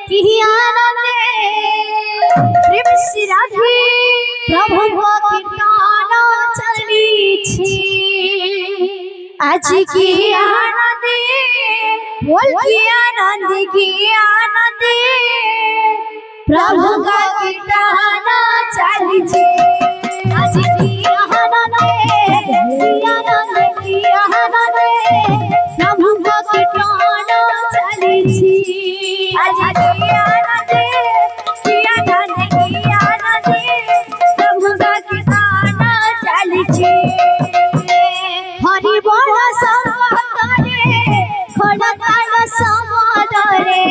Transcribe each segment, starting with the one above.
কি আনন্দে প্রেম শ্রী রাধে প্রভু কীর্তন চালিছি আজ কি আনন্দে बोल की आनंदे प्रभु का कीर्तन चालिछि आज की आनंदे प्रभु का कीर्तन चालिछि आज की आनंदे प्रभु का कीर्तन चालिछि हरि बोल संगतरे खड़काल समदरे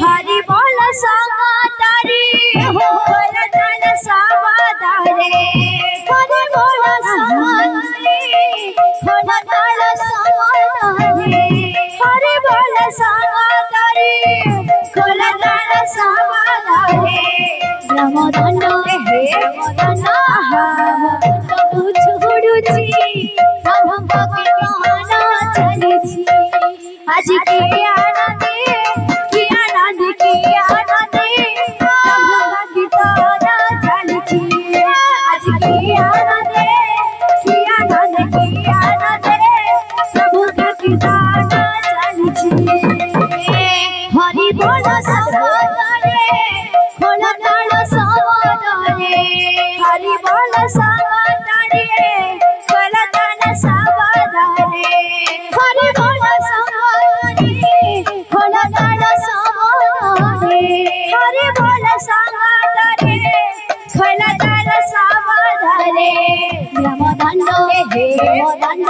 हरि बोल संगतरे हो खड़काल समदरे हरि बोल संगतरे खड़काल समदरे हरि बोल संगतरे खड़काल समदरे ब्रह्मदंड हे मदन छुड़ुछि प्रभु कीर्तन चलिछि आज की आनंदे प्रभु कीर्तन चालिछि आज की आनंदे प्रभु कीर्तन चालिछि हरि बोल संगतरे खड़काल समदरे हरि बोल संगतरे खड़काल समदरे हरि बोल खड़काल समदरे हरि बोल संगतरे खड़काल समदरे ब्रह्मदंड हे मदंड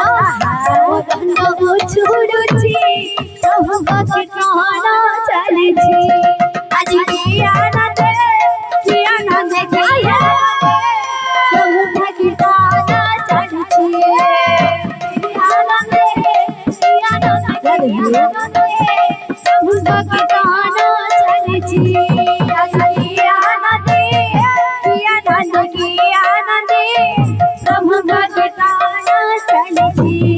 छुड़ुछि प्रभु कीर्तन चालिछि आज की आनंदे प्रभु कीर्तन चालिछि आनंदे प्रभु कीर्तन चालिछि आज की आनंदे प्रभु कीर्तन चालिछि आज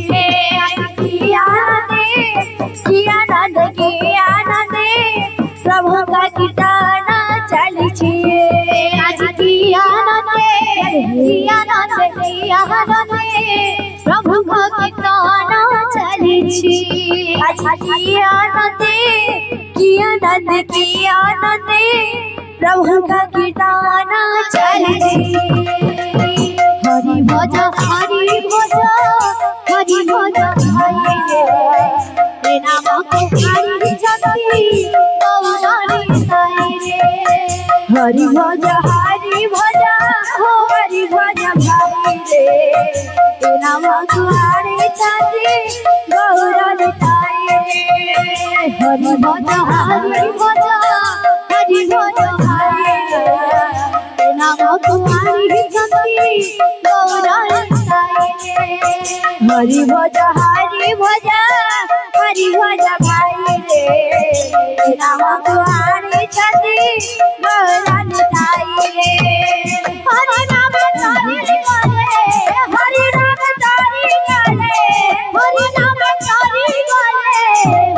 की आनंदे प्रभु कीर्तन चालिछि आज की आनंदे प्रभु कीर्तन चालिछि आज की आनंदे प्रभु कीर्तन चालिछि हरि भज हरि भज हरि भज हरि रे नाम को हरि जति गौरनी साई रे हरि भज हो हरि भज भाई रे नाम को हरि जति गौरनी साई रे हरि भज हरि भज हरि भज भाई रे नाम को हरि जति गौरनी साई रे हरि भज भाई रे नाम को हरि जति गौरनी साई रे हरि नाम तारी गले हरि नाम तारी गले हरि नाम तारी गले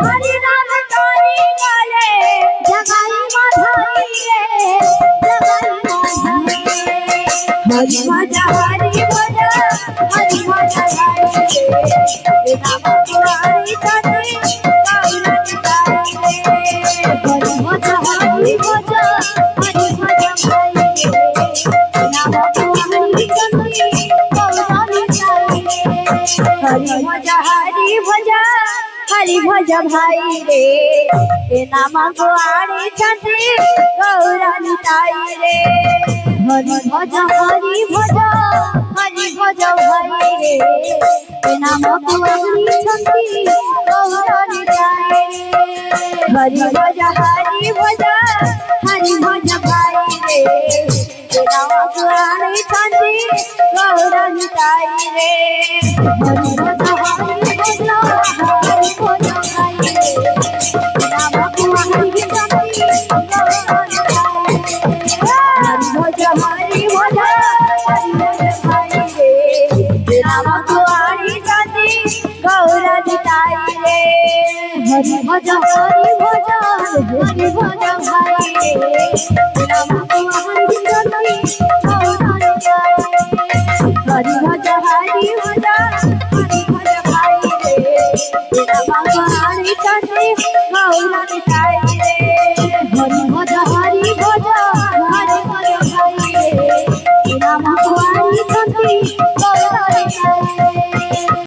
हरि नाम तारी गले जगाई माधवी रे जगाई माधवी हरि भज हरि भज हरि भज भाई रे नाम को हरि जति गौरनी साई रे हरि भज हरि भज हरि भज भाई रे नाम को हरि जति गौरनी साई रे हरि भज हरि भज भाई रे नाम को हरि जति गौरनी साई रे हरि भज हरि भज हरि भज भाई रे नाम को हरि जति गौरनी साई रे हरि भज हरि भज हरि भज भाई रे नाम को हरि जति गौरनी साई रे हरि भज हरि भज हरि भज भाई रे नाम को हरि जति गौरनी साई रे हरि भज हरि भज हरि भज भाई रे नाम को हरि जति गौरनी साई रे हरि भज हरि भज हरि भज ভাই রে নাম আনি যদি গৌরানি তাই হরি ভজ হরি ভজ ভাই রে নাম আনি যদি গৌরানি তাই